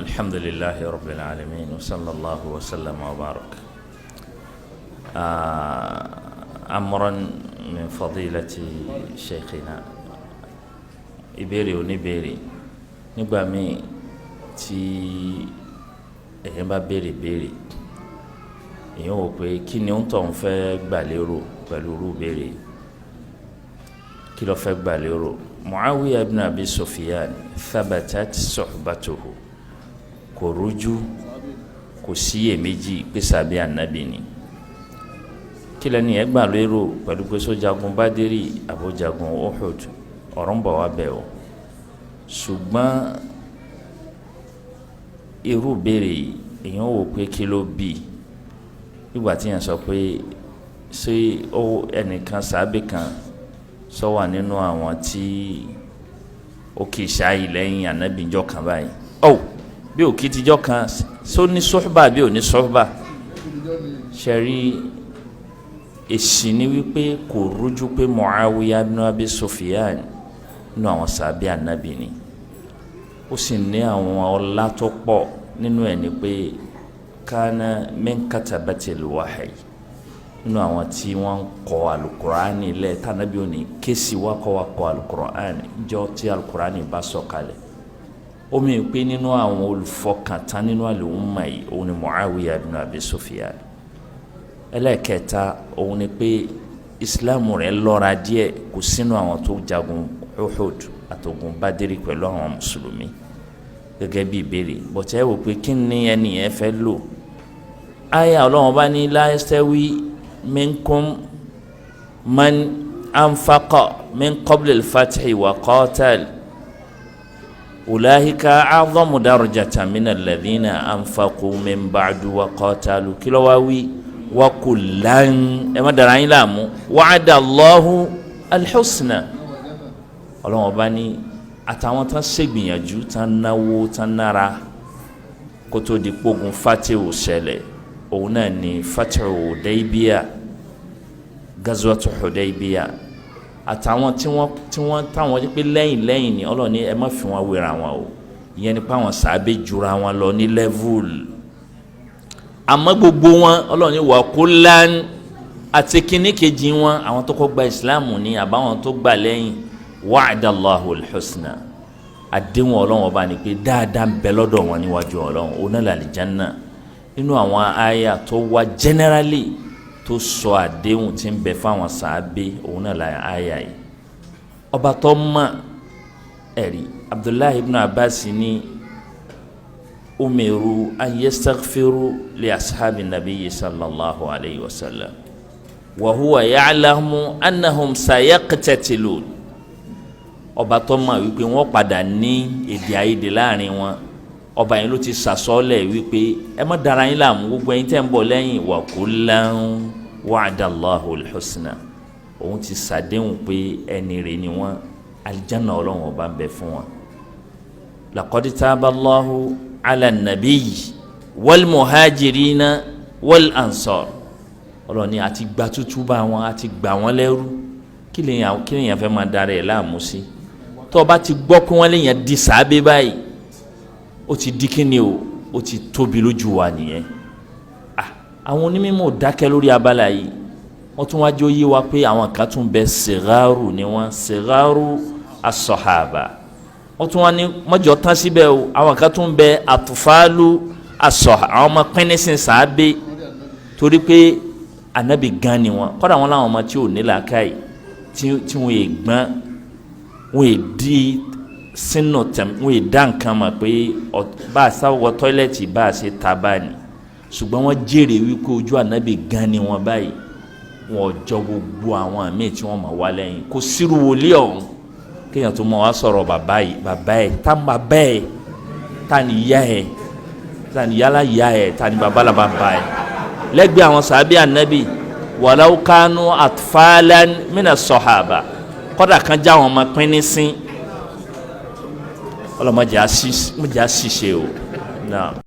الحمد لله رب العالمين وصلى الله وسلم وبارك. أمرا من فضيلة شيخنا ìbéèrè oníbéèrè nígbà míì tí èèyàn bá béèrè èèyàn wò pé kí ni òun tó ń fẹ́ gbà lérò pẹ̀lú irú béèrè kí ló fẹ́ gbà lérò. Muawiya ibn Abi Sufyan thabatat suhbatuhu, kò rújú kò síyèméjì pé sàbí ànábì ni. kí lẹ́ni ẹ̀ gbà lérò pẹ̀lú pé sójagun Badiri àbójagun Uhud, ọ̀rọ̀ ń bọ̀ wá bẹ̀ o. ṣùgbọ́n irú béèrè èèyàn wò pé kí ló bí nígbà tí yẹn sọ pé ṣé ẹnìkan sàbí kan sọ wà nínú àwọn tí ó kì í ṣáàyè lẹ́yìn ànábìjọ́ kan báyìí. bí òkè tíjọ́ kan só ní sọ́hbà bí ò ní sọ́hbà. ṣẹ̀rí èsì ni wípé kò rújú pé Muawiya ibn Abi Sufyan nínú àwọn sàbí ànábì ni. ó sì ní àwọn ọlá tó pọ̀ nínú ẹ̀ ni pé kana min katabatil wahyi, nínú àwọn tí wọ́n kọ alukur'ani lẹ̀ tànàbí òní kéésì wá kọ́ wa kọ alukur'ani jọ tí alukur'ani bá sọ̀kalẹ̀. ó mi pé nínú àwọn olùfọkàntán nínú àlùmọ̀ yìí òun ni Muawiya ibn Abi Sufyan. ẹlẹ́ẹ̀kẹta òun ni pé ìsìláàmù rẹ̀ lọ́ra díẹ̀, kò sínú àwọn tó jagun Uhud àtògùn Badiri pẹ̀lú àwọn mùsùlùmí gẹ́gẹ́ bí ìbéèrè. bọ̀tẹ́ wò pé kí ni ẹni yẹn fẹ́ lò. àyà Ọlọ́run bá ní la yastawi minkum man anfaqa min qabli al-fathi wa qatal ulaika a'zamu darajatan min alladhina anfaqu min ba'du wa qatalu. kí ló wá wí wa kullan, ẹ má dara yín láàmú, wa'ada Allahu al-husna. Ọlọ́run bá ní àtàwọn tán ṣègbìyànjú tán náwó tán nára kó tó di pógun fatihu ṣẹlẹ̀, òun náà ni fatihu Hudaybiya, gazwatu Hudaybiya. àtàwọn tí wọ́n táwọn jẹ́ pé lẹ́yìn ni Ọlọ́run ní ẹ má fi wọn wéra wọn o, ìyẹn ni pé àwọn sàábé jura wọn lọ ní level. àmọ́ gbogbo wọn Ọlọ́run ní wa kullan, àti kíní kejì wọn, àwọn tó kọ́ gba ìsìláàmù ní àbáwọn tó gbà lẹ́yìn, wa'ada Allahu al-husna, àdéhùn Ọlọ́run ọba ni pé dáadáa ń bẹ lọ́dọ̀ wọn níwájú Ọlọ́run, òun náà l'àlìjánná. nínú àwọn àyà tó wá generally tó sọ àdéhùn tí ń bẹ fáwọn sàábé, òun náà la àyà yìí. ọba tó mọ̀ ẹ̀rí Abdullahi ibn Abbas ní umiru an yastaghfiru li ashabi nabiyyi sallallahu alayhi wa sallam wa huwa ya'lamu annahum sayaqtatilun. ọba tó mọ̀ wípé wọ́n padà ní èdè àìyedè láàrin wọn, ọba yẹn ló ti sàsọ́lẹ̀ wípé ẹ má dara yín láàmú, gbogbo ẹ̀yin tẹ́ ń bọ̀ lẹ́yìn, wa kullan wa'ada Allahu al-husna, òun ti sàdéhùn pé ẹni rẹ̀ ni wọ́n, aljanna Ọlọ́run ọba ń bẹ fún wọn. laqad taba Allahu ala an-nabiyyi wal muhajirina wal ansar. Ọlọ́run ni àti gba tútúbà wọn, àti gbà wọ́n lẹ́rú. kí lèyàn fẹ́ máa dara ẹ̀ láàmú sí? tó o bá ti gbọ́ pé wọ́n léyàn di sàábé báyìí, ó ti di kíni o, ó ti tóbi lójú wa nìyẹn. àwọn onímọ̀ dákẹ́ lórí abala yìí, wọ́n tún wájú yé wa pé àwọn kan tún bẹ sigaru ni wọ́n, sigaru as-sahaba. wọ́n tún wá ní mọ́jọ tán síbẹ̀ o, àwọn kan tún bẹ atfalu as-sahaba, àwọn ọmọ pínísìn sàábé, torí pé anabi gan ni wọn. kọ́dà wọn làwọn ọmọ tí ò ní làákàyè tí wọ́n yé gbọ́n, wọ́n yé di sínú tẹ̀m, wọ́n yé dá nǹkan mọ̀ pé bá a sáwọ́ tọ́ílẹ̀tì bá a ṣe ta bá ní. ṣùgbọ́n wọ́n jèrè wípé ojú ànábì gan ni wọ́n báyìí, wọ́n jọ gbogbo àwọn àmì tí wọ́n mọ̀ wá lẹ́yìn. kò sírú wòlíì ọ̀hún kéèyàn tó mọ̀ wá sọ̀rọ̀ bàbá ẹ̀ tá bàbá ẹ̀ tá ni ìyá ẹ̀ tá ni yálà ìyá ẹ̀ tá ni bàbá la bàbá ẹ̀ lẹ́gbẹ̀ẹ́ àwọn sàbí ànábì walau kanu atfalan mina sahaba, kọ́dà kan já wọn ọmọ pín ní sín. ọlọ́mọdé àṣìṣe o náà.